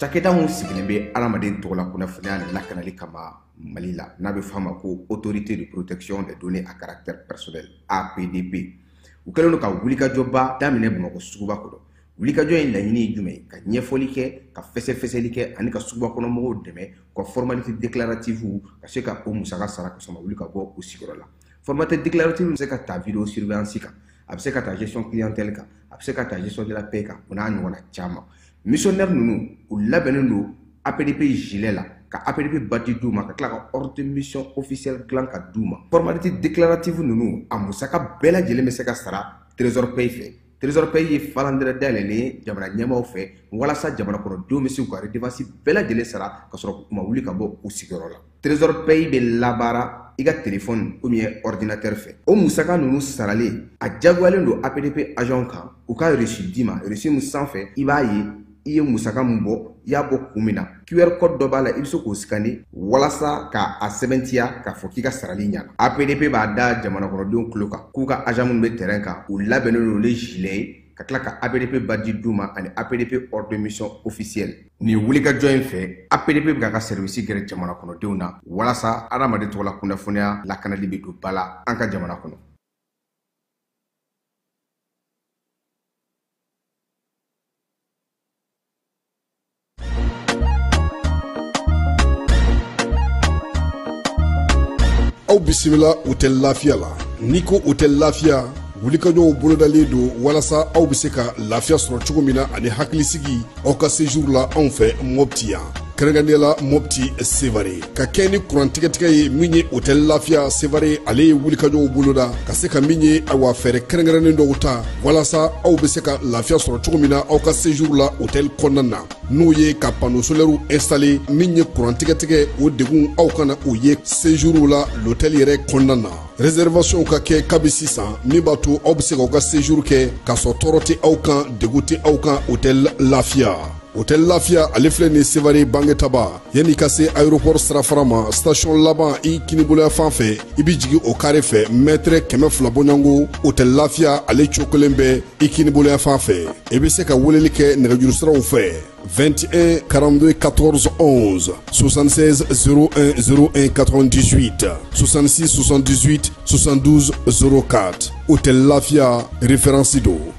Cakɛda mun sigilen bɛ adamaden tɔgɔ la kunnafoniya lakanali kama Mali la n'a bɛ f'a ma ko autorité de protection des données à caractère personnel APDP u kɛlen don ka wulikajɔba daminɛ Bamakɔ suguba kɔnɔ. Wulikajɔ in laɲini ye jumɛn ka ɲɛfɔli kɛ ka fɛsɛfɛsɛli kɛ ani ka suguba kɔnɔ mɔgɔw dɛmɛ ka formalité déclarative ka se ka o musaka sara ka sɔrɔ wuli ka bɔ u sigiyɔrɔ la. Formalité déclarative bɛ se ka ta vidéo surveillance kan, a bɛ se ka ta gestion clientèle kan, a bɛ se ka ta gestion de la paix kan, o n'a ɲɔgɔnna caman. Missionnaire ninnu u labɛnnen don APDP gilet la ka APDP badge d'u ma ka tila ka ordre de mission officiel dilan ka d'u ma. Formalité déclarative ninnu a musaka bɛɛ lajɛlen bɛ se ka sara Trésor Paye fɛ. Trésor Paye ye falandɛrɛ dayɛlɛlen jamana ɲɛmaaw fɛ walasa jamana kɔnɔdenw bɛ se k'u ka redevance bɛɛ lajɛlen sara ka sɔrɔ u ma wuli ka bɔ u sigiyɔrɔ la. Trésor Paye bɛ labaara i ka téléphone ou bien ordinateur fɛ. O musaka ninnu saralen a jagoyalen don APDP agent kan u ka reçu d'i ma, reçu min sanfɛ i b'a ye i ye musaka min bɔ i y'a bɔ kun min na. QR code dɔ b'a la i bɛ se k'o scanner walasa k'a sɛbɛntiya k'a fɔ k'i ka sarali ɲɛna. APDP b'a da jamana kɔnɔdenw tulo kan k'u ka agent minnu bɛ terrain kan u labɛnnen don ni gilet ye ka tila ka APDP badge d'u ma ani APDP ordre de mission officiel. Nin wulikajɔ in fɛ APDP bɛ ka service gɛrɛ jamana kɔnɔdenw na walasa adamaden tɔgɔ la kunnafoniya lakanali bɛ don ba la an ka jamana kɔnɔ. Aw bisimila hôtel Lafiya la. N'i ko hôtel Lafiya wulikajɔw bolodalen don walasa aw bɛ se ka lafiya sɔrɔ cogo min na ani hakilisigi aw ka séjour la anw fɛ Mopti yan. Kɛrɛnkɛrɛnnenya la Mopti Sevare ka kɛ ni kurantigɛtigɛ ye min ye hôtel Lafiya Sevare ale ye wulikajɔw boloda ka se ka min ye awa fɛɛrɛ kɛrɛnkɛrɛnnen dɔw ta walasa aw bɛ se ka lafiya sɔrɔ cogo min na aw ka séjour la hôtel kɔnɔna na n'o ye ka panneau solaire installer min ye kurantigɛtigɛ o degun aw kana o ye séjour la l'hôtel yɛrɛ kɔnɔna na. Réservation ka kɛ kabi sisan min b'a to aw bɛ se k'aw ka séjour kɛ k'a sɔrɔ tɔɔrɔ tɛ aw kan degun tɛ aw kan hôtel Lafiya. Hôtel Lafiya ale filɛ ni Sevare Bangetaba yanni ka se aéroport sirafara ma station laban i kiniboloya fan fɛ i bi jigin o carré fɛ mètre 200 bɔɲɔngo. Hôtel Lafiya ale cokolen bɛ i kiniboloya fan fɛ i bɛ se ka weleli kɛ nɛgɛjuru siraw fɛ 21 42 14 11 76 01 01 98 66 78 72 04. Hôtel Lafiya référence do.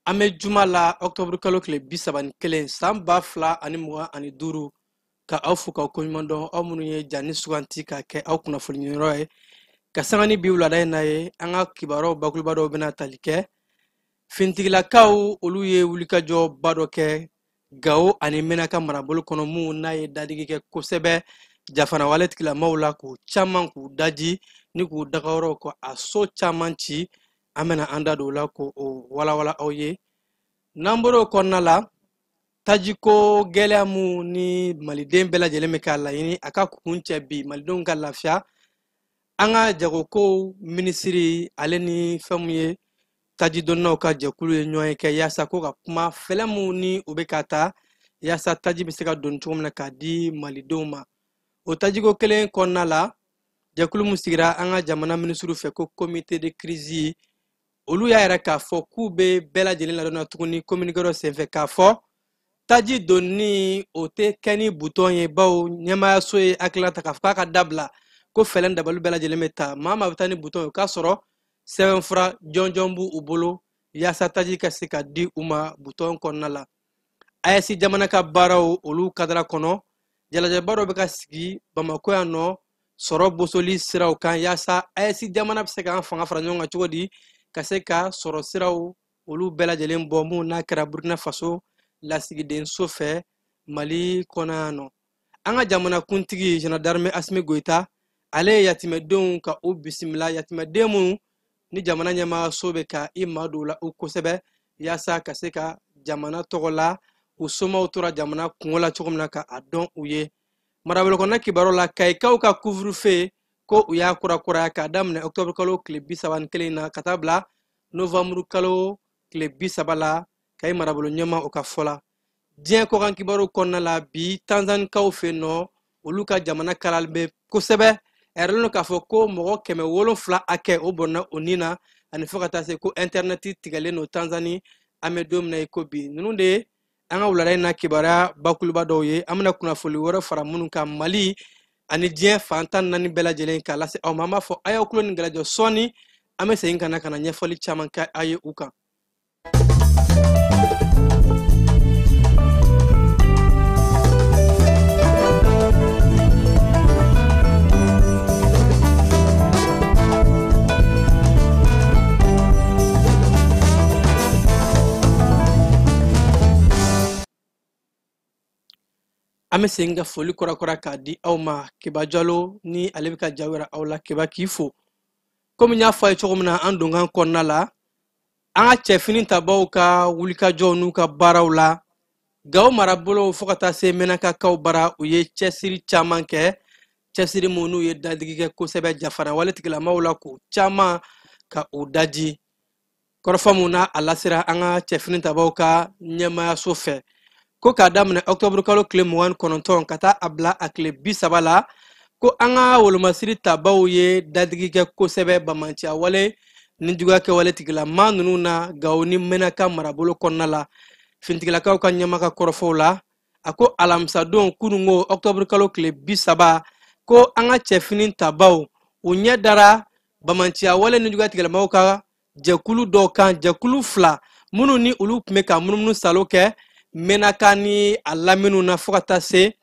Ame juma la octobre kalo kile 31 san 2025 ka aw fu ka ko ɲuman dɔn aw minnu ye jani suganti ka kɛ aw kunnafoni yɔrɔ ye ka sangani bi wulada in na ye an ka kibaruw bakuruba dɔw bɛna tali kɛ fintigilakaw olu ye wulikajɔ ba dɔ kɛ Gao ani Menaka marabolo kɔnɔ mun n'a ye dadigi kɛ kosɛbɛ jafana wale tigilamaw la k'u caman k'u daji ni k'u dagayɔrɔw ko a so caman ci an bɛna an da don la ko o walawala aw ye n'an bɔr'o kɔnɔna la tajiko gɛlɛya mun ni maliden bɛɛ lajɛlen bɛ k'a laɲini a ka kun cɛ bi malidenw ka lafiya an ka jagokow minisiri ale ni fɛn mun ye tajidonnaw ka jɛkulu ye ɲɔgɔn ye kɛ yaasa ko ka kuma fɛlɛ mun ni u bɛ ka taa yaasa taji bɛ se ka don cogo min na k'a di malidenw ma o tajiko kelen kɔnɔna la jɛkulu mun sigira an ka jamana minisiriw fɛ ko comité de crise olu y'a yɛrɛ k'a fɔ k'u bɛ bɛɛ lajɛlen ladɔnna tuguni communiqué dɔ senfɛ k'a fɔ taji donni o tɛ kɛ ni butɔn ye bawo ɲɛmaayaso ye hakilina ta k'a fɔ k'a ka dabila ko fɛlɛn dabali bɛɛ lajɛlen bɛ ta maa maa bɛ taa ni butɔn ye o k'a sɔrɔ sɛbɛnfura jɔnjɔn b'u bolo yaasa taji ka se ka di u ma butɔn kɔnɔna la AES jamana ka baaraw olu kadara kɔnɔ jalajɛba dɔ bɛ ka sigi Bamako yan nɔ sɔrɔ bosoli siraw kan yaasa AES jamana bɛ se k'an fanga fara ɲɔgɔn kan cogo di ka se ka sɔrɔ siraw olu bɛɛ lajɛlen bɔ mun n'a kɛra Burkina Faso lasigidenso fɛ Mali kɔnɔ yan nɔ an ka jamana kuntigi Général d'armée Assimi Goïta ale yatimɛdenw ka u bisimila yatimɛden minnu ni jamana ɲɛmaayaso bɛ ka i madon la u kosɛbɛ yaasa ka se ka jamana tɔgɔ la u somaw tora jamana kungo la cogo min na ka a dɔn u ye marabolo kɔnɔna kibaru la kayikaw ka couvre-feu ko u y'a kurakuraya k'a daminɛ octobre kalo tile 31 na ka taa bila novembre kalo tile 30 la kayi marabolo ɲɛma o ka fɔ la diɲɛ kɔkan kibaru kɔnɔna la bi tanzanikaw fɛ nɔ olu ka jamana kalali bɛ kosɛbɛ ɛrɛlen k'a fɔ ko mɔgɔ 700 hakɛ o bɔnna o nin na ani fɔ ka taa se ko internet tigɛlen no Tanzanie an bɛ don min na i ko bi ninnu de ye an ka wulada in na kibaruya bakuruba dɔw ye an bɛna kunnafoni wɛrɛ fara minnu kan Mali ani diɲɛ fan 14 bɛɛ lajɛlen k'a lase aw ma an b'a fɔ a y'aw tulo ni gɛlɛjɔ sɔɔni an bɛ segin ka na ɲɛfɔli caman kɛ a ye u kan. An bɛ segin ka foli kɔrakɔra k'a di aw ma Keba Jalo ni ale bɛ ka jawɛrɛ aw la Keba k'i fo komi n y'a fɔ a ye cogo min na an donkan kɔnɔna la an ka cɛfini tabaw ka wulikajɔw n'u ka baaraw la Gawo marabolo fo ka taa se Menakakaw bara u ye cɛsiri caman kɛ cɛsiri mun n'u ye dadigi kɛ kosɛbɛ jafara wale tigilamaw la k'u caman ka u daji kɔrɔfɔ mun na a lasera an ka cɛfini tabaw ka ɲɛmayaso fɛ ko k'a daminɛ octobre kalo tile 29 ka taa a bila a tile 30 la ko an ka wolomasiri tabaw ye dadigi kɛ kosɛbɛ bamanciya wale ni juguya kɛwale tigilama ninnu na Gawo ni Menaka marabolo kɔnɔna la fintigilakaw ka ɲɛma ka kɔrɔfɔw la a ko alamisadon kunungo octobre kalo tile 30 ko an ka cɛfini tabaw u ɲɛ dara bamanciya wale ni juguya tigilamaw ka jɛkulu dɔw kan jɛkulu 2 minnu ni olu tun bɛ ka munumunu salo kɛ Menaka ni a lamini na fo ka taa se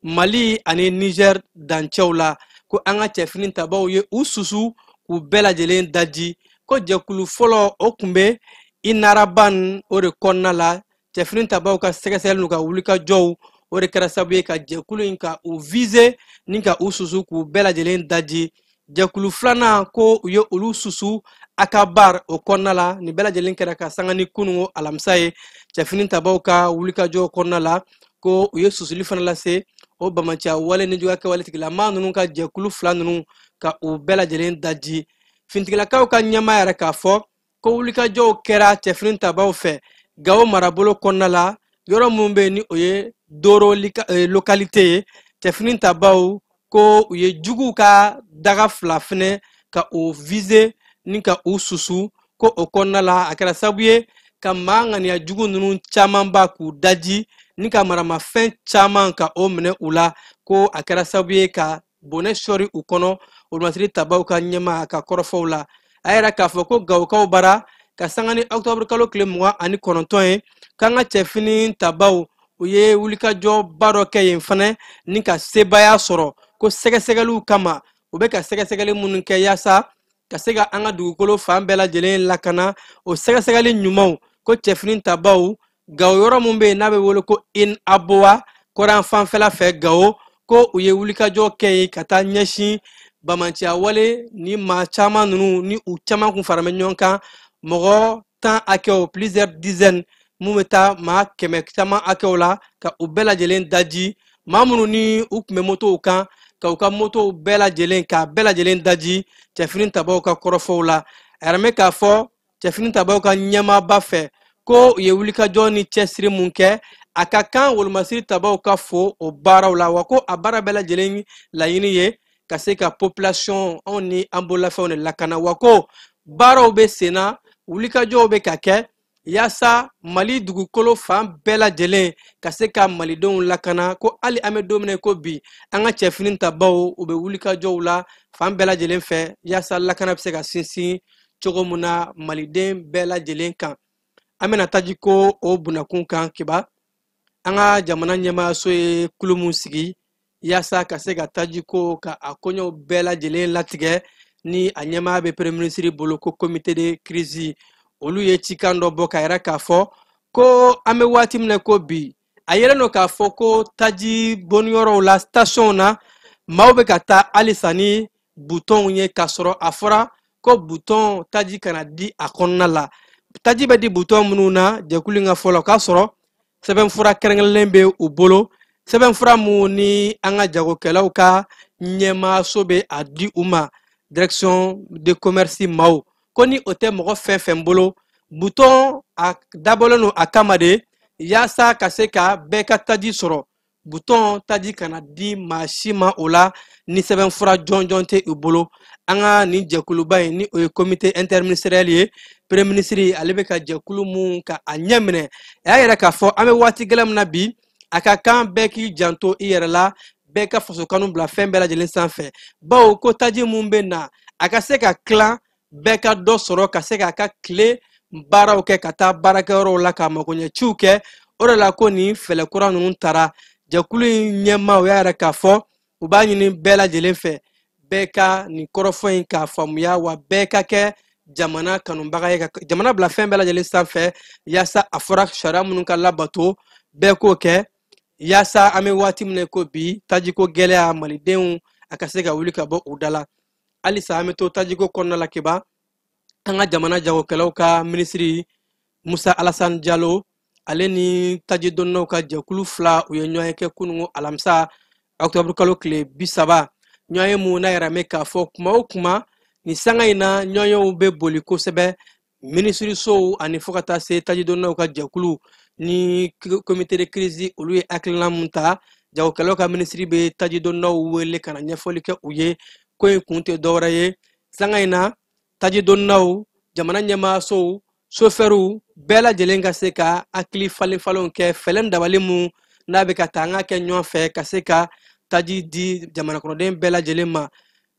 Mali ani Niger dancɛw la ko an ka cɛfini tabaw ye u susu k'u bɛɛ lajɛlen daji ko jɛkulu fɔlɔ o tun bɛ Inaraban o de kɔnɔna la cɛfini tabaw ka sɛgɛsɛgɛli n'u ka wulikajɔw o de kɛra sababu ye ka jɛkulu in ka u viser ni ka u susu k'u bɛɛ lajɛlen daji jɛkulu filanan ko u ye olu susu Akabar o kɔnɔna la ni bɛɛ lajɛlen kɛra ka sanga ni kunungo alamisa ye cɛfini tabaw ka wulikajɔ kɔnɔna la ko u ye susuli fana lase o bamanciya wale ni juguya kɛwale tigilama ninnu ka jɛkulu 2 ninnu ka u bɛɛ lajɛlen daji fintigilakaw ka ɲɛma yɛrɛ k'a fɔ ko wulikajɔw kɛra cɛfini tabaw fɛ Gawo marabolo kɔnɔna la yɔrɔ minnu bɛ ni o ye Doro localité ye cɛfini tabaw ko u ye juguw ka daga 2 fɛnɛ ka o viser ni ka u susu ko o kɔnɔna la a kɛra sababu ye ka maa ŋaniya jugu ninnu camanba k'u daji ni ka maramafɛn caman ka o minɛ u la ko a kɛra sababu ye ka bonɛ sɔri u kɔnɔ wolomasiri tabaw ka ɲɛma ka kɔrɔfɔw la a yɛrɛ k'a fɔ ko Gawokaw bara ka sanga ni octobre kalo tile 29 ye k'an ka cɛfini tabaw u ye wulikajɔba dɔ kɛ yen fana ni ka sebaya sɔrɔ ko sɛgɛsɛgɛliw kama u bɛ ka sɛgɛsɛgɛli minnu kɛ yaasa ka se ka an ka dugukolo fan bɛɛ lajɛlen lakana o sɛgɛsɛgɛli ɲumanw ko cɛfini tabaw Gawo yɔrɔ mun bɛ yen n'a bɛ wele ko Inaboa kɔrɔn fanfɛla fɛ Gawo ko u ye wulikajɔ kɛ yen ka taa ɲɛsin bamanciya wale ni maa caman ninnu ni u caman kun farama ɲɔgɔn kan mɔgɔ 10 hakɛw plusieurs dizaines mun bɛ taa maa 100 caman hakɛw la ka u bɛɛ lajɛlen daji maa minnu ni u tun bɛ motow kan ka u ka motow bɛɛ lajɛlen k'a bɛɛ lajɛlen daji cɛfini tabaw ka kɔrɔfɔw la a yɛrɛ mɛ k'a fɔ cɛfini tabaw ka ɲɛmaaba fɛ ko u ye wulikajɔ ni cɛsiri mun kɛ a ka kan wolomasiri tabaw ka fo o baaraw la wa ko a baara bɛɛ lajɛlen laɲini ye ka se ka population anw ni an bololafɛnw de lakana wa ko baaraw bɛ sen na wulikajɔw bɛ ka kɛ yaasa Mali dugukolo fan bɛɛ lajɛlen ka se ka malidenw lakana ko hali an bɛ don min na ko bi an ka cɛfini tabaw u bɛ wulikajɔw la fan bɛɛ lajɛlen fɛ yaasa lakana bɛ se ka sinsin cogo min na maliden bɛɛ lajɛlen kan an bɛna taji ko o bunakun kan Keba an ka jamana ɲɛmaayaso ye kulu mun sigi yaasa ka se ka taji ko ka a koɲɛw bɛɛ lajɛlen latigɛ ni a ɲɛmaa bɛ premier ministre bolo ko comité de crise olu ye cikan dɔ bɔ ka yɛrɛ k'a fɔ ko an bɛ waati min na ko bi a yɛlɛn don k'a fɔ ko taji bɔniyɔrɔw la station na maaw bɛ ka taa halisa ni bouton ye k'a sɔrɔ a fɔra ko bouton taji kana di a kɔnɔna la taji bɛ di bouton minnu na jɛkulu in ka fɔlɔ k'a sɔrɔ sɛbɛnfura kɛrɛnkɛrɛnlen bɛ u bolo sɛbɛnfura mun ni an ka jagokɛlaw ka ɲɛmaaso bɛ a di u ma direction de commerce maaw ko ni o tɛ mɔgɔ fɛn fɛn bolo bouton a dabɔlen don a kama de yaasa ka se ka bɛɛ ka taji sɔrɔ bouton taji kana di maa si ma o la ni sɛbɛnfura jɔnjɔn tɛ u bolo an ka nin jɛkuluba in ni o ye comité interministériel ye premier ministre ale bɛ ka jɛkulu mun ka a ɲɛ minɛ a y'a yɛrɛ k'a fɔ an bɛ waati gɛlɛn min na bi a ka kan bɛɛ k'i janto i yɛrɛ la bɛɛ ka faso kanu bila fɛn bɛɛ lajɛlen sanfɛ bawo ko taji mun bɛ na a ka se ka tilan bɛɛ ka dɔ sɔrɔ ka se k'a ka tile baaraw kɛ ka taa baarakɛyɔrɔw la ka makoɲɛciw kɛ o de la ko nin fɛlɛ kura ninnu taara jɛkulu in ɲɛmaa y'a yɛrɛ k'a fɔ u b'a ɲini bɛɛ lajɛlen fɛ bɛɛ ka nin kɔrɔfɔ in k'a faamuya wa bɛɛ ka kɛ jamana kanubaga ye ka jamana bila fɛn bɛɛ lajɛlen sanfɛ yaasa a fɔra sariya minnu ka labato bɛɛ k'o kɛ yaasa an bɛ waati min na ko bi tajiko gɛlɛya malidenw a ka se ka wuli ka bɔ u da la halisa an bɛ to tajiko kɔnɔna la kiba an ka jamana jagokɛlaw ka minisiri Musa Alassane Diallo ale ni tajidonnaw ka jɛkulu fila u ye ɲɔgɔn kɛ kunungo alamisa octobre kalo tile 30 ɲɔgɔn mun na yɛrɛ mɛ k'a fɔ kuma o kuma ni sanga in na ɲɔgɔnw bɛ boli kosɛbɛ minisirisow ani fo ka taa se tajidonnaw ka jɛkulu ni comité de crise olu ye hakilina mun ta jagokɛlaw ka minisiri bɛ tajidonnaw wele ka na ɲɛfɔli kɛ u ye ko in kun tɛ dɔwɛrɛ ye sanga in na tajidonnaw jamana ɲɛmaasow chauffeurw bɛɛ lajɛlen ka se ka hakili falenfalenw kɛ fɛlɛn dabali mun n'a bɛ ka taa an ka kɛ ɲɔgɔn fɛ ka se ka taji di jamana kɔnɔden bɛɛ lajɛlen ma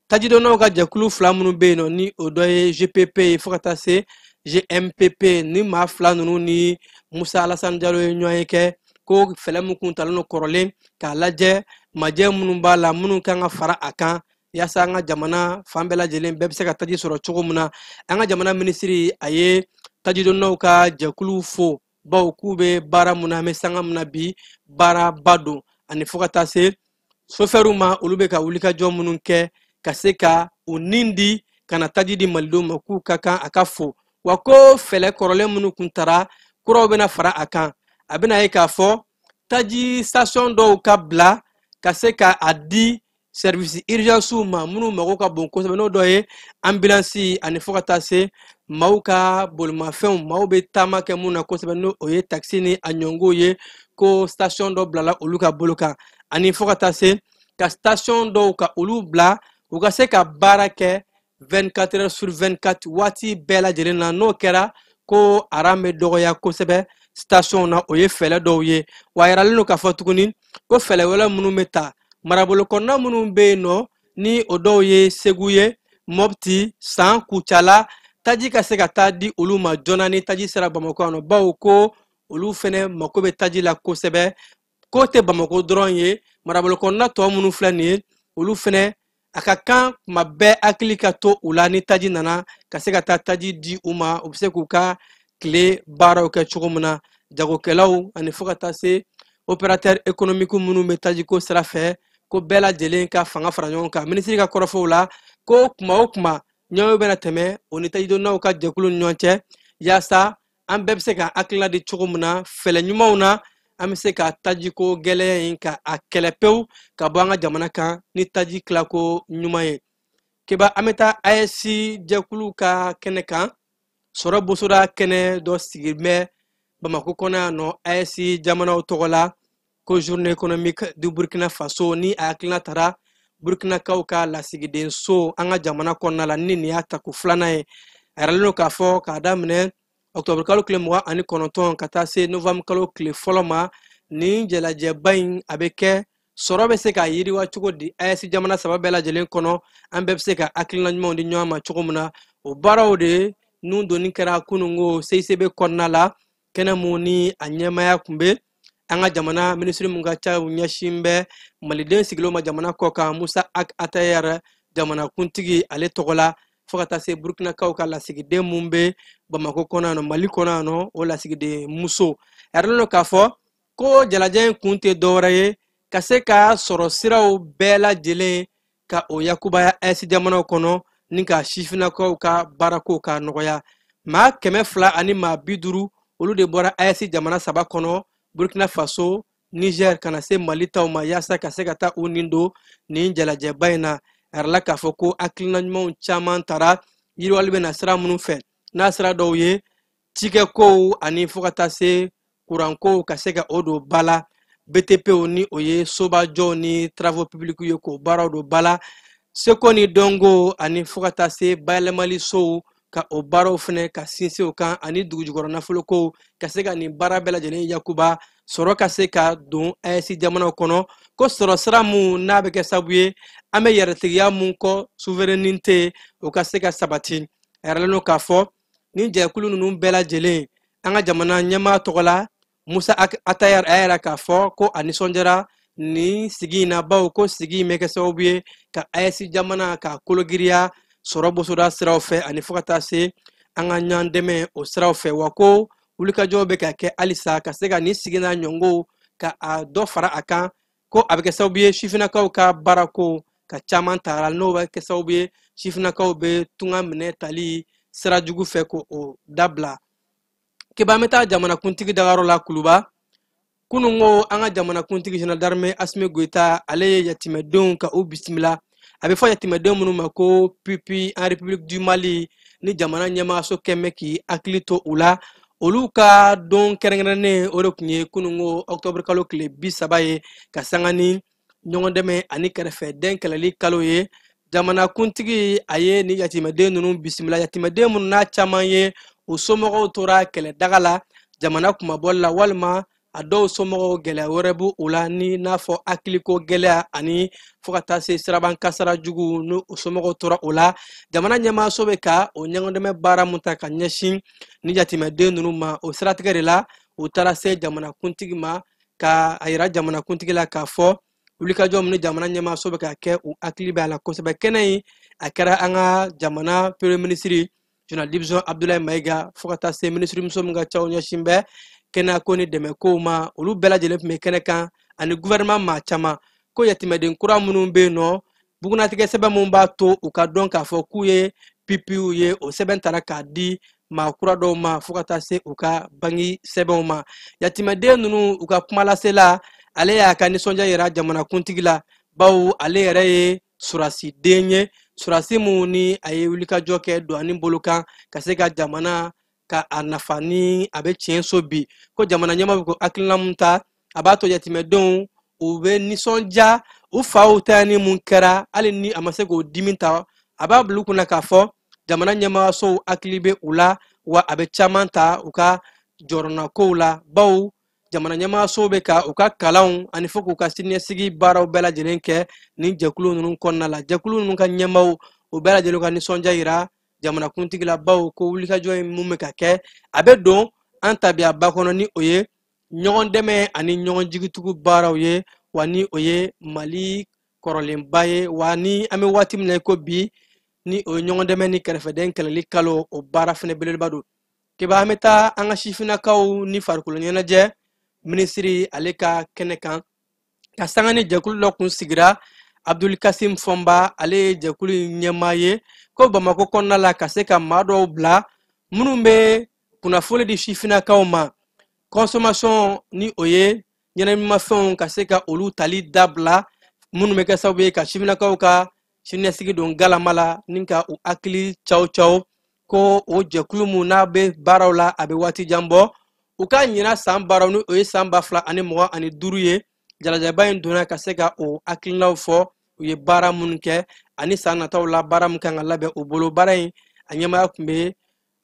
tajidonnaw ka jɛkulu fila minnu bɛ yen nɔ ni o dɔ ye GPP ye fo ka taa se GMPP ni maa fila ninnu ni Musa Alassane Diallo ye ɲɔgɔn kɛ ko fɛlɛ mun kun talen don kɔrɔlen k'a lajɛ majɛ minnu b'a la minnu kan ka fara a kan yaasa an ka jamana fan bɛɛ lajɛlen bɛɛ bɛ se ka taji sɔrɔ cogo min na an ka jamana minisiri a ye tajidonnaw ka jɛkulu fo bawo k'u bɛ baara mun na an bɛ sanga min na bi baaraba don ani fo ka taa se chauffeurw ma olu bɛ ka wulikajɔ minnu kɛ ka se ka u nin di ka na taji di malidenw ma k'u ka kan a ka fo wa ko fɛlɛ kɔrɔlen minnu kun tara kuraw bɛna fara a kan a bɛna ye k'a fɔ taji station dɔw ka bila ka se ka a di service urgence ma minnu mago ka bon kosɛbɛ n'o dɔ ye ambulance ani fo ka taa se maaw ka bolimafɛnw maaw bɛ taama kɛ mun na kosɛbɛ n'o ye taxi ni a ɲɔngow ye ko station dɔ bilala olu ka bolo kan ani fo ka taa se ka station dɔw ka olu bila u ka se ka baara kɛ 24 heures sur 24 waati bɛɛ lajɛlen na n'o kɛra ko aran bɛ dɔgɔya kosɛbɛ station na o ye fɛlɛ dɔw ye wa yiralen don k'a fɔ tuguni ko fɛlɛ wɛrɛ minnu bɛ ta marabolo kɔnɔna minnu bɛ yen nɔ ni o dɔw ye Segu ye Mopti San Kucala taji ka se ka taa di olu ma joona ni taji sera Bamakɔ yan nɔ bawo ko olu fɛnɛ mako bɛ taji la kosɛbɛ ko tɛ Bamakɔ dɔrɔn ye marabolo kɔnɔna tɔ minnu filɛ nin ye olu fɛnɛ a ka kan kuma bɛɛ hakili ka to u la ni taji nana ka se ka taa taji di u ma u bɛ se k'u ka tile baaraw kɛ cogo min na jagokɛlaw ani fo ka taa se opérateur économique minnu bɛ tajiko sira fɛ ko bɛɛ lajɛlen ka fanga fara ɲɔgɔn kan minisiri ka kɔrɔfɔw la ko kuma o kuma ɲɔgɔnw bɛna tɛmɛ o ni tajidonnaw ka jɛkulu ni ɲɔgɔn cɛ yaasa an bɛɛ bɛ se ka hakilina di cogo min na fɛlɛ ɲumanw na an bɛ se ka tajiko gɛlɛya in ka a kɛlɛ pewu ka bɔ an ka jamana kan ni taji tilako ɲuman ye kiba an bɛ taa AES jɛkulu ka kɛnɛ kan sɔrɔ bosoda kɛnɛ dɔ sigilen bɛ Bamakɔ kɔnɔ yan nɔ AES jamanaw tɔgɔ la ko journée économique du Burkina Faso ni a hakilina tara Burkinakaw ka lasigidenso an ka jamana kɔnɔna la ni nin y'a tako filanan ye a yiralen don k'a fɔ k'a daminɛ octobre kalo tile 29 ka taa se novembre kalo tile fɔlɔ ma nin jɛlajɛba in a bɛ kɛ sɔrɔ bɛ se ka yiriwa cogo di AES jamana saba bɛɛ lajɛlen kɔnɔ an bɛɛ bɛ se ka hakilina ɲumanw di ɲɔgɔn ma cogo min na o baaraw de nun donni kɛra kunungo CICB kɔnɔna la kɛnɛ mun ni a ɲɛmaya kun bɛ an ka jamana minisiri mun ka ca u ɲɛsin bɛ maliden sigilenw ma jamana kɔ kan Musa Atayɛrɛ jamanakuntigi ale tɔgɔ la fo ka taa se Burkinakaw ka lasigiden mun bɛ Bamakɔ kɔnɔ yan nɔ Mali kɔnɔ yan nɔ o lasigiden muso a yiralen don k'a fɔ ko jalajɛ in kun tɛ dɔwɛrɛ ye ka se ka sɔrɔ siraw bɛɛ lajɛlen ka o yakubaya AES jamana kono ni ka sifinakaw ka barako ka nɔgɔya maa 200 ani maa 50 olu de bɔra AES jamana 3 kono Burkina Faso Niger kana se Mali taw ma yasa ka se ka taa u nin don nin jalajɛba in na arala k'a fɔ ko hakilina ɲumanw caman tara yiriwali bɛ na sira minnu fɛ n'a sira dɔw ye cikɛkow ani fo ka taa se kurankow ka se ka o don ba la BTPw ni o ye sobajɔw ni travaux publics ye k'o baaraw don ba la seko ni dɔnko ani fo ka taa se bayɛlɛmali sow ka o baaraw fɛnɛ ka sinsin o kan ani dugujukɔrɔ nafolokow ka se ka nin baara bɛɛ lajɛlen yakuba sɔrɔ ka se ka don AES jamanaw kɔnɔ ko sɔrɔ sira mun n'a bɛ kɛ sababu ye an bɛ yɛrɛtigiya mun kɔ souveraineté o ka se ka sabati a yɛrɛlen don k'a fɔ nin jɛkulu ninnu bɛɛ lajɛlen an ka jamana ɲɛmaa tɔgɔ la Musa Atayar a yɛrɛ k'a fɔ ko a nisɔndiyara nin sigi in na bawo ko sigi in bɛ kɛ sababu ye ka AES jamana ka kologiriya sɔrɔ bosoda siraw fɛ ani fo ka taa se an ka ɲɔgɔn dɛmɛ o siraw fɛ wa ko wulikajɔw bɛ ka kɛ halisa ka se ka nin sigi n'a ɲɔngo ka a dɔ fara a kan ko a bɛ kɛ sababu ye sifinakaw ka baarako ka caman ta n'o bɛ kɛ sababu ye sifinakaw bɛ tunga minɛ tali sira jugu fɛ ko o dabila kiba bɛ taa jamanakuntigi dagayɔrɔ la Kuluba kunun ko an ka jamanakuntigi Général d'armée Assimi Goïta ale ye yatimɛdenw ka u bisimila a bɛ fɔ yatimɛdenw minnu ma ko pipi en République du Mali ni jamana ɲɛmaaso kɛmɛ k'i hakili to u la olu ka don kɛrɛnkɛrɛnnen o de tun ye kunun ko octobre kalo tile 30 ye ka sanga ni ɲɔgɔn dɛmɛ ani kɛrɛfɛden kɛlɛli kalo ye jamanakuntigi a ye ni yatimɛden ninnu bisimila yatimɛden minnu n'a caman ye u somɔgɔw tora kɛlɛdaga la jamana kumabɔli la walima a dɔw somɔgɔw gɛlɛya wɛrɛ b'u u la ni n'a fɔ hakiliko gɛlɛya ani fo ka taa se siraban kasara jugu ni u somɔgɔw tora o la jamana ɲɛmaaso bɛ ka o ɲɔgɔndɛmɛ baara mun ta ka ɲɛsin ni yatimɛden ninnu ma o siratigɛ de la u taara se jamanakuntigi ma ka a yira jamanakuntigi la k'a fɔ wulikajɔ min ni jamana ɲɛmaaso bɛ ka kɛ u hakili bɛ a la kosɛbɛ kɛnɛ in a kɛra an ka jamana premier ministre Général Division Abdoulaye Maïga fo ka taa se ministre muso min ka ca o ɲɛsin bɛ kɛnɛya ko ni dɛmɛ kow ma olu bɛɛ lajɛlen tun bɛ kɛnɛ kan ani gouvernement maa caman ko yatimɛden kura minnu bɛ yen nɔ bugunatigɛ sɛbɛn mun b'a to u ka dɔn k'a fɔ k'u ye pipiw ye o sɛbɛn tara k'a di maa kura dɔw ma fo ka taa se u ka bangi sɛbɛnw ma yatimɛden ninnu u ka kuma lasela ale y'a ka nisɔndiya yira jamanakuntigi la bawo ale yɛrɛ ye surasiden ye surasi mun ni a ye wulikajɔ kɛ don ani bolo kan ka se ka jamana ka a nafa ni a bɛ tiɲɛ so bi ko jamana ɲɛmaa bɛ ko hakilina mun ta a b'a to yatimɛdenw u bɛ nisɔndiya u faw ta ni mun kɛra hali ni a ma se k'o dimi ta a b'a bila u kunna k'a fɔ jamana ɲɛmaasow hakili bɛ u la wa a bɛ caman ta u ka jɔrɔnakow la bawo jamana ɲɛmaasow bɛ ka u ka kalanw ani fo k'u ka siniɲɛsigi baaraw bɛɛ lajɛlen kɛ nin jɛkulu ninnu kɔnɔna la jɛkulu ninnu ka ɲɛmaaw u bɛɛ lajɛlen ka nisɔndiya yira jamanakuntigi la bawo ko wulikajɔ in mun bɛ ka kɛ a bɛ don an tabiyaba kɔnɔ ni o ye ɲɔgɔn dɛmɛ ani ɲɔgɔn jigitugu baaraw ye wa ni o ye Mali kɔrɔlenba ye wa ni an bɛ waati min na i ko bi ni o ye ɲɔgɔn dɛmɛ ni kɛrɛfɛden kɛlɛli kalo o baara fɛnɛ belebeleba don kiba an bɛ taa an ka sifinnakaw ni farikolo ɲɛnajɛ minisiri ale ka kɛnɛ kan ka sanga ni jɛkulu dɔ kun sigira Abdul Kasim Fɔnba ale ye jɛkulu ɲɛmaa ye ko Bamako kɔnɔna la ka se ka maa dɔw bila minnu bɛ kunnafoni di sifinnakaw ma consommation ni o ye ɲɛnɛmafɛnw ka se ka olu tali dabila minnu bɛ kɛ sababu ye ka sifinnakaw ka siniɲɛsigi don galama la ni ka u hakili caw caw ko o jɛkulu mun n'a bɛ baaraw la a bɛ waati jan bɔ u ka ɲina san baaraw ni o ye san 2025 ye jalajɛba in donna ka se ka o hakilinaw fɔ u ye baara minnu kɛ ani san nataw la baara min kan ka labɛn u bolo baara in a ɲɛmaaya tun bɛ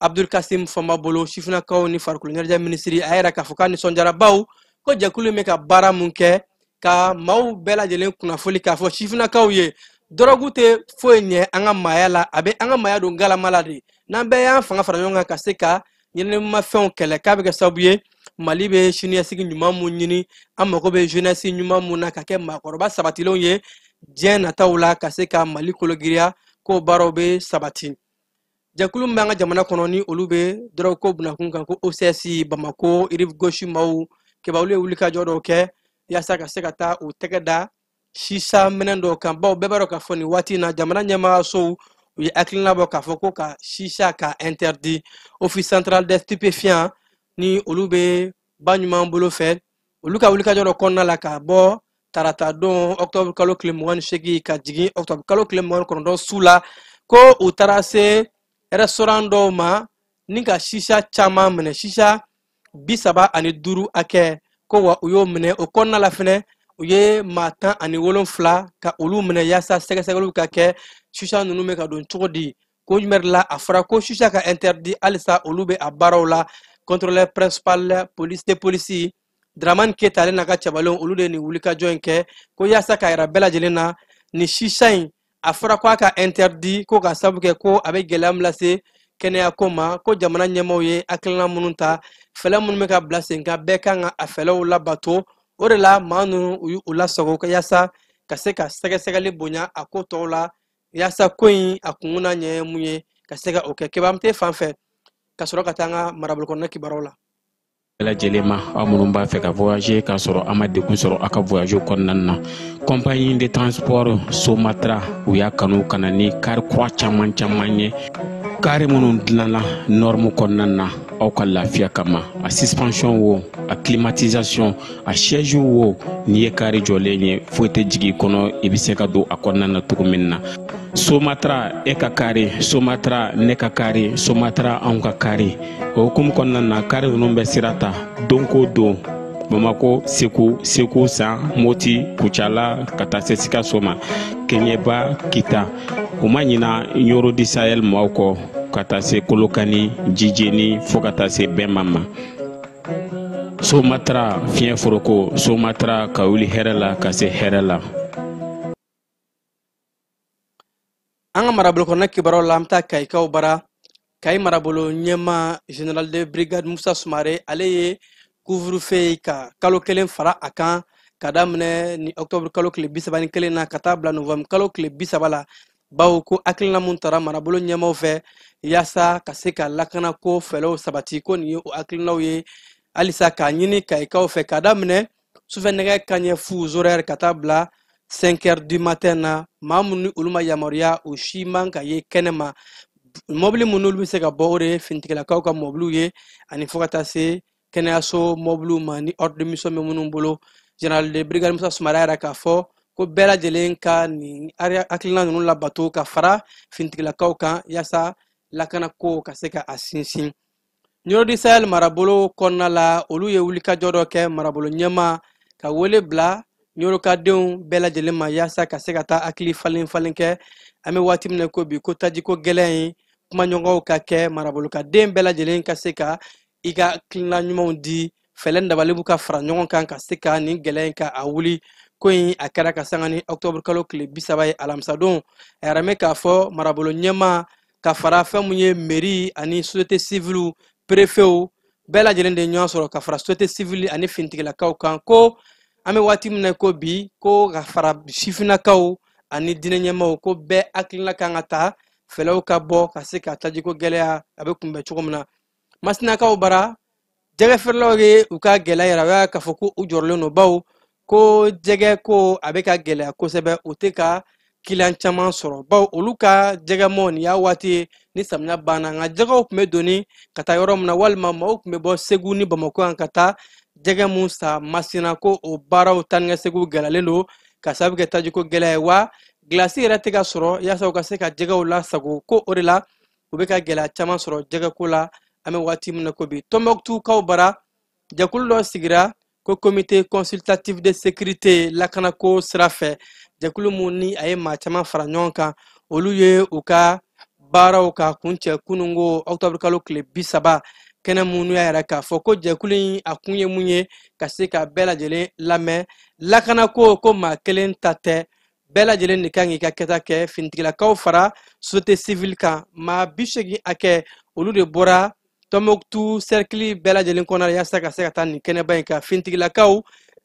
Abdul Kasim Fɔnba bolo sifinnakaw ni farikolo ɲɛnajɛ minisiri a yɛrɛ k'a fɔ k'a nisɔndiyara bawo ko jɛkulu in bɛ ka baara min kɛ ka maaw bɛɛ lajɛlen kunnafoni k'a fɔ sifinnakaw ye dɔrɔgu tɛ foyi ɲɛ an ka maaya la a bɛ an ka maaya don galama la de n'an bɛɛ y'an fanga fara ɲɔgɔn kan ka se ka ɲɛnɛmafɛnw kɛlɛ k'a bɛ kɛ sababu ye Mali bɛ siniɲɛsigi ɲuman mun ɲini an mago bɛ jeunesse ɲuman mun na ka kɛ maakɔrɔba sabatilenw ye diɲɛ nataw la ka se ka Mali kologiriya ko baaraw bɛ sabati jɛkulu min bɛ an ka jamana kɔnɔ ni olu bɛ dɔrɔgu ko bunakun kan ko OCS Bamako Rive Gauche maaw kibaru ye wulikajɔ dɔw kɛ yaasa ka se ka taa u tɛgɛ da shisha minɛn dɔw kan bawo bɛɛ b'a dɔn k'a fɔ nin waati in na jamana ɲɛmaayasow u ye hakilina bɔ k'a fɔ ko ka shisha ka interdit office central des stupéfiants ni olu bɛ ba ɲuman bolo fɛ olu ka wulikajɔ dɔ kɔnɔna la ka bɔ tarata don octobre kalo tile 28 ka jigin octobre kalo tile 29 su la ko u taara se restaurant dɔw ma ni ka shisha caman minɛ shisha 35 hakɛ ko wa u y'o minɛ o kɔnɔna la fɛnɛ u ye maa 17 ka olu minɛ yaasa sɛgɛsɛgɛliw ka kɛ shisha ninnu bɛ ka don cogo di ko jumɛn de la a fɔra ko shisha ka interdit halisa olu bɛ a baaraw la contrôleur principal police de police Dramane Keita ale n'a ka cɛbalenw olu de nin wulikajɔ in kɛ ko yaasa ka yira bɛɛ lajɛlen na ni shisha in a fɔra ko a ka interdit ko ka sababu kɛ ko a bɛ gɛlɛya min lase kɛnɛya ko ma ko jamana ɲɛmaaw ye hakilina minnu ta fɛlɛ minnu bɛ ka bila sen kan bɛɛ kan ka a fɛlɛw labato o de la maa ninnu u y'u lasago yaasa ka se ka sɛgɛsɛgɛli bonya a ko tɔw la yaasa ko in a kun n'a ɲɛ ye mun ye ka se ka o kɛ kibaru fan fɛ ka sɔrɔ ka taa an ka marabolo kɔnɔna kibaruw la. lajɛlen ma aw minnu b'a fɛ ka voyager k'a sɔrɔ a ma degun sɔrɔ a ka voyage kɔnɔna na compagnie de transport Somatra u y'a kanu ka na ni kari kura caman ye kari minnu dilanna norme kɔnɔna na aw ka lafiya kama a suspension wo a climatisation a siège wo n'i ye kari jɔlen ye foyi tɛ jigin kɔnɔ i bɛ se ka don a kɔnɔna na cogo min na Somatra e ka kari Somatra ne ka kari Somatra anw ka kari o hukumu kɔnɔna na kari ninnu bɛ sira ta don ko don Bamako Segu San Moti Kucala ka taa se Sikaso ma Keɲeba Kita u ma ɲina Yoro di Sahel maaw kɔ ka taa se Kolokani Jijeni fo ka taa se Bɛnma ma Somatra fiɲɛ foroko Somatra ka wuli hɛrɛ la ka se hɛrɛ la. An ka marabolo kɔnɔna kibaruw la an bɛ taa Kayikaw bara Kayi marabolo ɲɛmaa général de brigade Musa Sumare ale ye couvre-feu ka kalo 1 fara a kan ka daminɛ ni octobre kalo tile 31 na ka taa bila novembre kalo tile 30 la bawo ko hakilina mun tara marabolo ɲɛmaaw fɛ yaasa ka se ka lakana ko fɛlɛw sabati ko nin ye o hakilinaw ye halisa k'a ɲini Kayikaw fɛ ka daminɛ sufɛ nɛgɛ kaɲɛ fu horaire ka taa bila 5 heures du matin na maa minnu ni olu ma yamaruya o si man ka ye kɛnɛma mobili minnu olu bɛ se ka bɔ o de ye finitigilakaw ka mobiliw ye ani fo ka taa se kɛnɛyaso mobiliw ma ni ordre de mission bɛ minnu bolo général de brigade Musa Sumare yɛrɛ k'a fɔ ko bɛɛ lajɛlen ka nin hakilina ninnu labato ka fara finitigilakaw kan yaasa lakanako ka se ka a sinsin Yoro di Sahel marabolo kɔnɔna la olu ye wulikajɔ dɔ kɛ marabolo ɲɛmaa ka wele bila Yorokadenw bɛɛ lajɛlen ma yaasa ka se ka taa hakili falen kɛ an bɛ waati min na ko bi ko tajiko gɛlɛn ye kumaɲɔgɔnw ka kɛ marabolokaden bɛɛ lajɛlen ka se ka i ka hakilina ɲumanw di fɛlɛ dabalibu ka fara ɲɔgɔn kan ka se ka nin gɛlɛya in ka a wuli ko in a kɛra ka sanga ni octobre kalo tile 30 ye alamisadon a yɛrɛ mɛ k'a fɔ marabolo ɲɛmaa ka fara fɛn mun ye mairie ani société civile préfet bɛɛ lajɛlen de ɲɔgɔn sɔrɔ ka fara société civile ani finitigilakaw kan ko an bɛ waati min na ko bi ko ka fara sifinnakaw ani diinɛ ɲɛmaaw ko bɛɛ hakilina kan ka ta fɛlɛw ka bɔ ka se ka tajiko gɛlɛya a bɛ kunbɛn cogo min na masinakaw bara jɛgɛ feerelaw ye u ka gɛlɛya yira u y'a k'a fɔ ko u jɔrɔlen don bawo ko jɛgɛ ko a bɛ ka gɛlɛya kosɛbɛ u tɛ ka kiliyan caman sɔrɔ bawo olu ka jɛgɛmɔ nin y'a waati ye ni samiya banna nka jɛgɛw tun bɛ doni ka taa yɔrɔ min na walima maaw tun bɛ bɔ Segu ni Bamako yan ka taa jɛgɛ mun sa Masina ko o baaraw taa ni ka seginw gɛlɛyalen don ka sababu kɛ tajiko gɛlɛya ye wa gilasi yɛrɛ tɛ ka sɔrɔ yaasa u ka se ka jɛgɛw lasago ko o de la u bɛ ka gɛlɛya caman sɔrɔ jɛgɛko la an bɛ waati min na ko bi Tɔnbɔkutukaw bara jɛkulu dɔ sigira ko comité consultatif de sécurité lakanako sira fɛ jɛkulu mun ni a ye maa caman fara ɲɔgɔn kan olu ye u ka baaraw ka kuncɛ kununko octobre kalo tile 30 kɛnɛ minnu y'a yɛrɛ k'a fɔ ko jɛkulu in a kun ye mun ye ka se ka bɛɛ lajɛlen lamɛn lakanako ko maa kelen ta tɛ bɛɛ lajɛlen de kan k'i ka kɛta kɛ finitigilakaw fara société civile kan maa 80 hakɛ olu de bɔra Tɔnbɔkutu cercle bɛɛ lajɛlen kɔnɔ la yaasa ka se ka taa nin kɛnɛba in kan finitigilakaw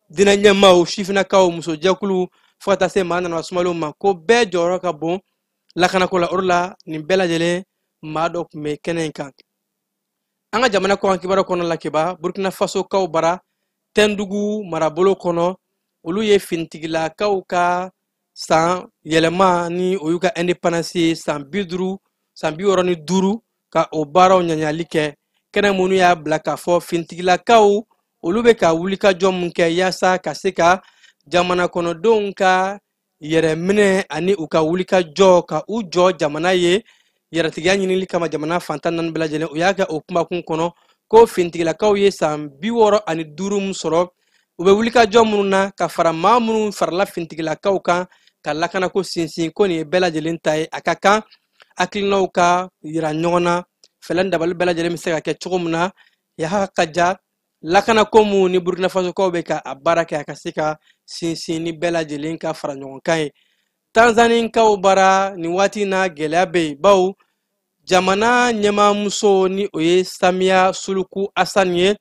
diinɛ ɲɛmaaw sifinnakaw musojɛkulu fo ka taa se maa nana sumalenw ma ko bɛɛ jɔyɔrɔ ka bon lakanako la o de la nin bɛɛ lajɛlen maa dɔ tun bɛ kɛnɛ in kan an ka jamana kɔkan kibaru kɔnɔ la kiba Burkina Faso kaw bara Tɛndugu marabolo kɔnɔ olu ye fintigilakaw ka san yɛlɛma ni o y'u ka indépendance ye san 65 ka o baaraw ɲaɲali kɛ kɛnɛ minnu y'a bila k'a fɔ fintigilakaw olu bɛ ka wulikajɔ mun kɛ yaasa ka se ka jamana kɔnɔdenw ka yɛrɛminɛ ani u ka wulikajɔ ka u jɔ jamana ye yɛrɛtigiya ɲinili kama jamana fantan naani bɛɛ lajɛlen u y'a kɛ o kumakun kɔnɔ ko fintigilakaw ye san 65 mun sɔrɔ u bɛ wulikajɔ minnu na ka fara maa minnu farala fintigilakaw kan ka lakanako sinsin ko nin ye bɛɛ lajɛlen ta ye a ka kan hakilinaw ka yira ɲɔgɔn na fɛlɛni dabali bɛɛ lajɛlen bɛ se ka kɛ cogo min na yaha ka ja lakanako mun ni Burkina Fasokaw bɛ ka a baara kɛ a ka se ka sinsin ni bɛɛ lajɛlen ka fara ɲɔgɔn kan ye Tanzanikaw bara nin waati na gɛlɛya bɛ yen bawo jamana ɲɛmaamuso ni o ye Samiya Suluku Asani ye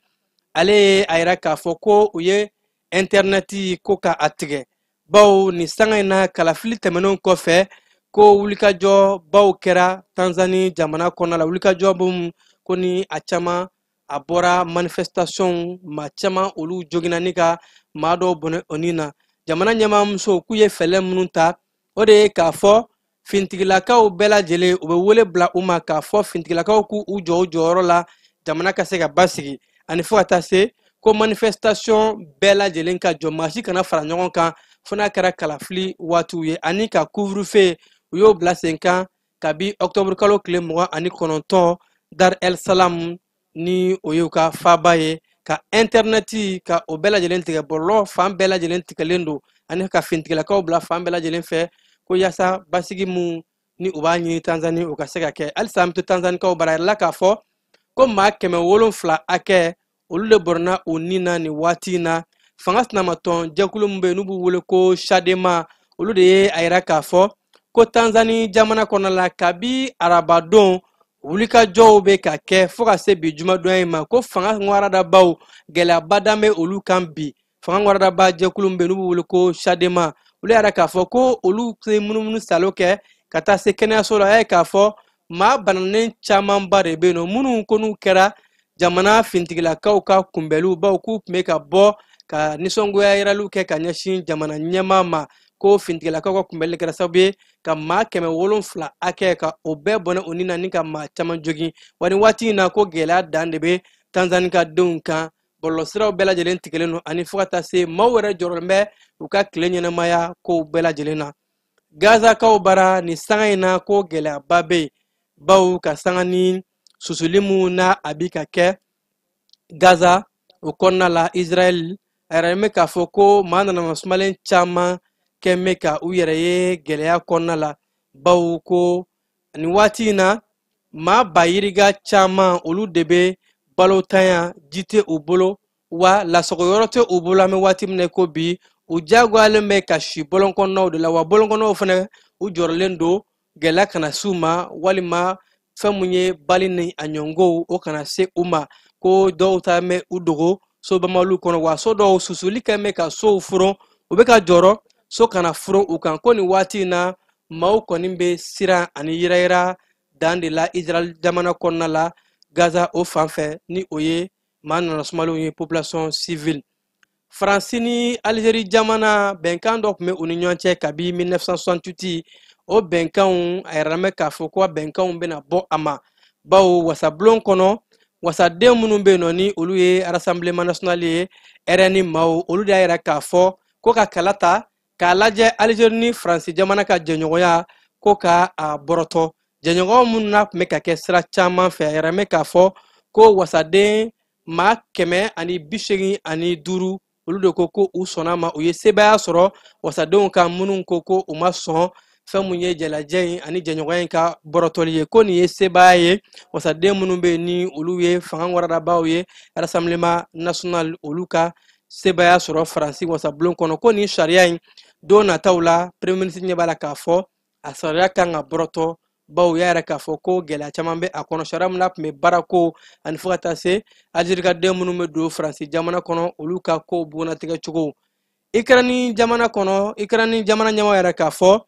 ale ye a yira k'a fɔ ko u ye interneti ko ka a tigɛ bawo ni sanga in na kalafili tɛmɛnenw kɔfɛ ko wulikajɔ baw kɛra Tanzani jamana kɔnɔna la wulikajɔ mun ko ni a caman a bɔra manifestation maa caman olu jogina ni ka maa dɔw bɔnɛ o ni na jamana ɲɛmaamuso k'u ye fɛlɛ minnu ta o de ye k'a fɔ fintigilakaw bɛɛ lajɛlen u bɛ wele bila u ma k'a fɔ fintigilakaw k'u jɔ u jɔyɔrɔ la jamana ka se ka basigi ani fo ka taa se ko manifestation bɛɛ lajɛlen ka jɔ maa si kana fara ɲɔgɔn kan fo n'a kɛra kalafili waatiw ye ani ka couvre-feu u y'o bila sen kan kabi octobre kalo tile 29 Dar el Salam ni o y'u ka faaba ye ka interneti ka o bɛɛ lajɛlen tigɛ bɔlɔlɔ fan bɛɛ lajɛlen tigɛlen don ani ka fintigilakaw bila fan bɛɛ lajɛlen fɛ ko yaasa basigi mun ni u b'a ɲini Tanzani o ka se ka kɛ halisa an bɛ to Tanzanikaw bara yɛrɛ la k'a fɔ ko maa 707 hakɛ olu de bɔrɔna o ni na nin waati in na fanga sinamatɔn jɛkulu min bɛ yen n'u b'u wele ko Chadema olu de ye a yira k'a fɔ ko Tanzani jamana kɔnɔ la kabi arabadon wulikajɔw bɛ ka kɛ fo ka se bi jumadon in ma ko fanga ŋwaradabaw gɛlɛyaba dan bɛ olu kan bi fanga ŋwaradaba jɛkulu min bɛ yen n'u b'u wele ko Chadema olu yɛrɛ k'a fɔ ko olu tɛ munumunu salo kɛ ka taa se kɛnɛyaso la a ye k'a fɔ maa bananen camanba de bɛ yen nɔ minnu ko n'u kɛra jamana fintigilakaw ka kunbɛliw baw k'u tun bɛ ka bɔ ka nisɔngoya yiraliw kɛ ka ɲɛsin jamana ɲɛmaa ma ko fintigilakaw ka kunbɛli kɛra sababu ye ka maa 707 hakɛ ka o bɛɛ bɔnɛ o ni na ni ka maa caman jogin wa nin waati in na ko gɛlɛya dan de bɛ Tanzani ka denw kan bɔlɔlɔsiraw bɛɛ lajɛlen tigɛlen don ani fo ka taa se maaw yɛrɛ jɔrɔlen bɛ u ka tile ɲɛnamaya kow bɛɛ lajɛlen na Gazakaw bara ni sanga in na ko gɛlɛyaba bɛ yen bawo ka sanga ni susuli mun na a bi ka kɛ Gaza o kɔnɔna la Israel a yɛrɛ bɛ k'a fɔ ko maa nanasumalen caman kɛ bɛ ka u yɛrɛ ye gɛlɛya kɔnɔna la bawo ko nin waati in na maa bayiriga caman olu de bɛ balo tanya ji tɛ u bolo wa lasagoyɔrɔ tɛ u bolo an bɛ waati min na ko bi u diyagoyalen bɛ ka si bɔlɔnkɔnɔnaw de la wa bɔlɔnkɔnɔnaw fana u jɔrɔlen don gɛlɛya kana se u ma walima fɛn mun ye bali ni a ɲɔngow o kana se u ma ko dɔw ta bɛ u dogo sobamaliw kɔnɔ wa so dɔw susuli kɛ bɛ ka sow furon u bɛ ka jɔrɔ so kana furon u kan ko nin waati in na maaw kɔni bɛ siran ani yirayira dan de la Israel jamana kɔnɔna la Gaza o fan fɛ ni o ye maa nanasumalenw ye population civile Faransi ni Algérie jamana bɛnkan dɔ tun bɛ u ni ɲɔgɔn cɛ kabi 1968 o bɛnkanw a yɛrɛ mɛ k'a fɔ ko a bɛnkanw bɛna bɔ a ma bawo wasabulon kɔnɔ wasaden minnu bɛ yen nɔ ni olu ye Rassemblement National ye RN maaw olu de y'a yira k'a fɔ ko ka kala ta k'a lajɛ Algérie ni Faransi jamana ka jɛɲɔgɔnya ko ka a bɔrɔtɔ jɛɲɔgɔn minnu na tun bɛ ka kɛ sira caman fɛ a yɛrɛ mɛ k'a fɔ ko wasaden maa 185 olu de ko ko u sɔnna ma u ye sebaya sɔrɔ wasadenw ka minnu ko ko u ma sɔn fɛn mun ye jalajɛ in ani jɛɲɔgɔnya in ka bɔrɔtɔli ye ko nin ye sebaya ye wasaden minnu bɛ yen ni olu ye fanga waradabaw ye Rassemblement National olu ka sebaya sɔrɔ Faransi wasabulon kɔnɔ ko nin sariya in don nataw la premier ministre ɲɛ b'a la k'a fɔ a sariya kan ka bɔrɔtɔ bawo y'a yɛrɛ k'a fɔ ko gɛlɛya caman bɛ a kɔnɔ sariya min na tun bɛ baara ko ani fo ka taa se Algérie ka den minnu bɛ don Faransi jamana kɔnɔ olu ka ko bugunatigɛ cogo Ukraine jamana kɔnɔ Ukraine jamana ɲɛmaaw yɛrɛ k'a fɔ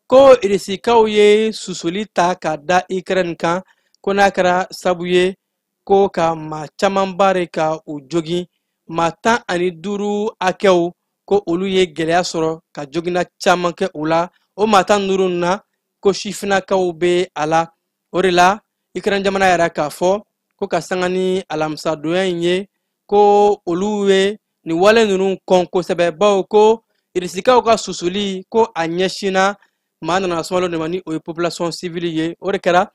ko Irissikaw ye susuli ta ka da Ukraine kan ko n'a kɛra sabu ye ko ka maa camanba de ka u jogin maa 15 hakɛw ko olu ye gɛlɛya sɔrɔ ka jogina caman kɛ o la o maa tan duuru na ko sifinnakaw bɛ a la o de la Ukraine jamana yɛrɛ k'a fɔ ko ka sanga ni alamisadonya in ye ko olu ye nin wale ninnu kɔn kosɛbɛ bawo ko irisikaw ka susuli ko a ɲɛsinna maa nana sumalo de ma ni o ye population civile ye o de kɛra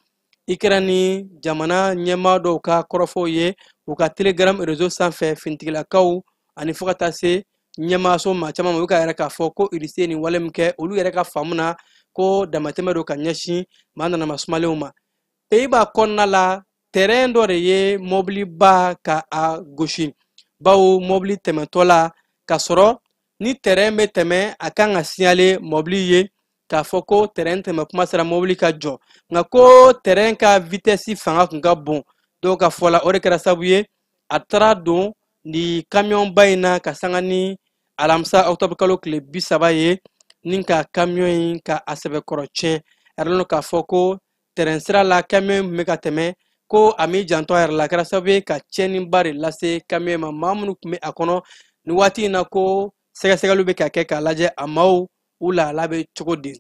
Ukraine ni jamana ɲɛmaa dɔw ka kɔrɔfɔw ye u ka telegram réseau sanfɛ finitigilakaw ani fo ka taa se ɲɛmaaso maa caman ma u ka yɛrɛ k'a fɔ ko irise ni wale min kɛ olu yɛrɛ ka faamu na ko damatɛmɛ don ka ɲɛsin maa nana masumalenw ma Pays-Bas kɔnɔna la terrain dɔ de ye mobiliba ka a gosi bawo mobili tɛmɛtɔ la ka sɔrɔ ni terrain bɛ tɛmɛ a kan ka signale mobili ye k'a fɔ ko terrain tɛmɛ kuma sera mobili ka jɔ nka ko terrain ka vitesse fanga tun ka bon dɔw ka fɔ la o de kɛra sababu ye a taara don ni camion ba in na ka sanga ni alamisa octobre kalo tile 30 ye ni ka camion in ka a sɛbɛkɔrɔ tiɲɛ a yɛrɛ k'a fɔ ko terrain sira la camion min bɛ ka tɛmɛ ko a mi jantɔ a yɛrɛ la kɛra sababu ye ka tiɲɛniba de lase camion ma maa minnu tun bɛ a kɔnɔ ni waati in na ko sɛgɛsɛgɛliw bɛ ka kɛ k'a lajɛ a maaw u lahala bɛ cogo di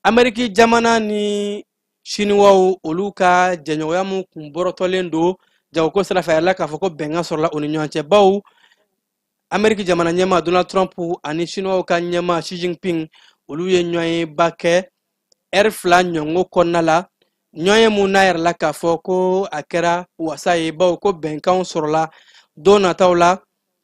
Amérique jamana ni Chinois olu ka jɛɲɔgɔnya mun kun bɔrɔtɔlen don jagoko sira fɛ a yɛrɛ k'a fɔ ko bɛnkan sɔrɔla u ni ɲɔgɔn cɛ bawo Amérique jamana ɲɛmaa Donald Trump ani Chinois ka ɲɛmaa Xi Jinping olu ye ɲɔgɔnyeba kɛ heure 2 ɲɔngo kɔnɔna la ɲɔgɔnye mun n'a yɛrɛ la k'a fɔ ko a kɛra wasa ye bawo ko bɛnkanw sɔrɔla don nataw la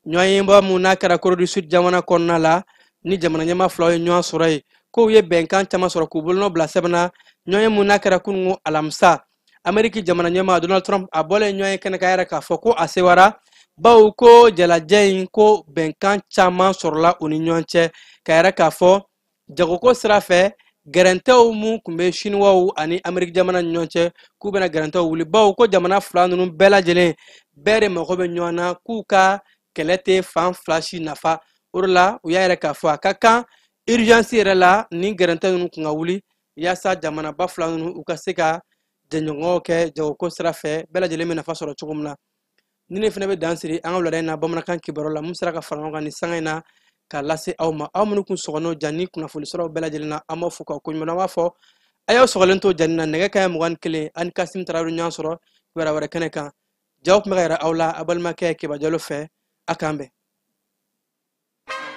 ɲɔgɔnyeba mun n'a kɛra Corée du Sud jamana kɔnɔna la ni jamana ɲɛmaa filaw ye ɲɔgɔn sɔrɔ ye ko u ye bɛnkan caman sɔrɔ k'u bolonɔ bila sɛbɛnna ɲɔgɔnye mun n'a kɛra kunungo alamisa Amérique jamana ɲɛmaa Donald Trump a bɔlen ɲɔgɔnye kɛnɛ kan yɛrɛ k'a fɔ ko a sewara bawo ko jalajɛ in ko bɛnkan caman sɔrɔla u ni ɲɔgɔn cɛ ka yɛrɛ k'a fɔ jagoko sira fɛ gɛrɛntɛw mun kun bɛ Chinois ani Amérique jamana ni ɲɔgɔn cɛ k'u bɛna gɛrɛntɛw wuli bawo ko jamana fila ninnu bɛɛ lajɛlen bɛɛ de mago bɛ ɲɔgɔn na k'u ka kɛlɛ tɛ fan fila si nafa o de la u y'a yɛrɛ k'a fɔ a ka kan urgence yɛrɛ la ni gɛrɛntɛ ninnu kun ka wuli yaasa jamanaba fila ninnu u ka se ka jɛɲɔgɔnw kɛ jagoko sira fɛ bɛɛ lajɛlen bɛ nafa sɔrɔ cogo min na ni ne fana bɛ dan siri an ka wulada in na bamanankan kibaru la mun sera ka fara ɲɔgɔn kan ni sanga in na k'a lase aw ma aw minnu kun sɔgɔnɔ jan ni kunnafoni sɔrɔw bɛɛ lajɛlen na an b'aw fo k'aw koɲuman an b'a fɔ a y'aw sɔgɔlen to janni na nɛgɛ kanɲɛ 21 ani Kasim Tarawele ɲɔgɔn sɔrɔ kibaruya wɛrɛ kɛnɛ kan jaw tun bɛ ka yɛrɛ aw la a balimakɛ Keba Jalo fɛ a k'an bɛn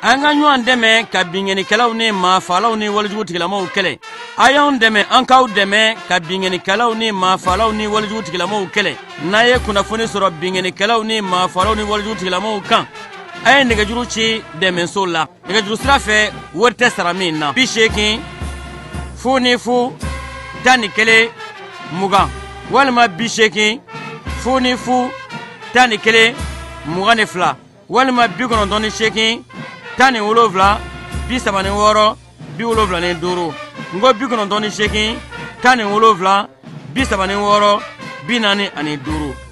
an ka ɲɔgɔn dɛmɛ ka binŋɛnikɛlaw ni maafalaw ni walijugutigilamaw kɛlɛ a y'anw dɛmɛ an k'aw dɛmɛ ka binŋɛnikɛlaw ni maafalaw ni walijugutigilamaw kɛlɛ n'a ye kunnafoni sɔrɔ binŋɛnikɛlaw ni maafalaw ni walijugutigilamaw kan a ye nɛgɛjuru ci dɛmɛso la nɛgɛjuru sira fɛ wari tɛ sara min na 80 00 11 20 walima 80 00 11 22 walima 98 17 36 75 ngo 98 17 36 45